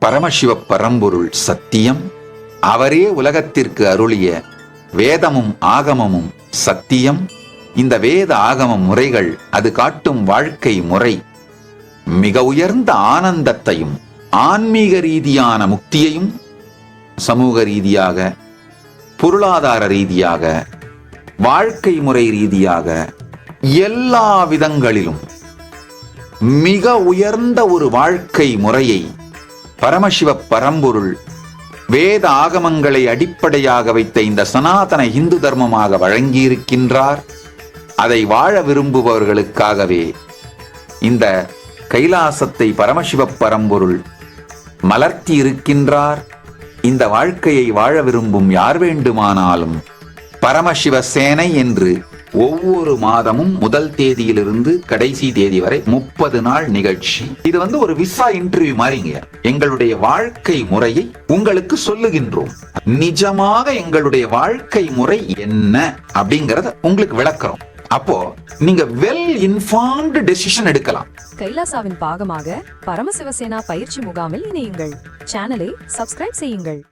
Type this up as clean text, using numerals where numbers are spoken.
பரமசிவ பரம்பொருள் சத்தியம். அவரே உலகத்திற்கு அருளிய வேதமும் ஆகமமும் சத்தியம். இந்த வேத ஆகம முறைகள் அது காட்டும் வாழ்க்கை முறை மிக உயர்ந்த ஆனந்தத்தையும் ஆன்மீக ரீதியான முக்தியையும் சமூக ரீதியாக, பொருளாதார ரீதியாக, வாழ்க்கை முறை ரீதியாக எல்லா விதங்களிலும் மிக உயர்ந்த ஒரு வாழ்க்கை முறையை பரமசிவ பரம்பொருள் வேத ஆகமங்களை அடிப்படையாக வைத்த இந்த சனாதன இந்து தர்மமாக வழங்கியிருக்கின்றார். அதை வாழ விரும்புபவர்களுக்காகவே இந்த கைலாசத்தை பரமசிவ பரம்பொருள் மலர்த்தி இருக்கின்றார். இந்த வாழ்க்கையை வாழ விரும்பும் யார் வேண்டுமானாலும் பரமசிவ சேனை என்று ஒவ்வொரு மாதமும் முதல் தேதியிலிருந்து கடைசி தேதி வரை 30 நாள் நிகழ்ச்சி. இது ஒரு விசா இன்டர்வியூ மாதிரிங்க. எங்களுடைய வாழ்க்கை முறையை உங்களுக்கு சொல்லுகின்றோம். நிஜமாக எங்களுடைய வாழ்க்கை முறை என்ன அப்படிங்கறத உங்களுக்கு விளக்குறோம். அப்போ நீங்க வெல் இன்ஃபார்ம்டு டெசிஷன் எடுக்கலாம். கைலாசாவின் பாகமாக பரமசிவசேனா பயிற்சி முகாமில் இணையுங்கள். சேனலை சப்ஸ்கிரைப் செய்யுங்கள்.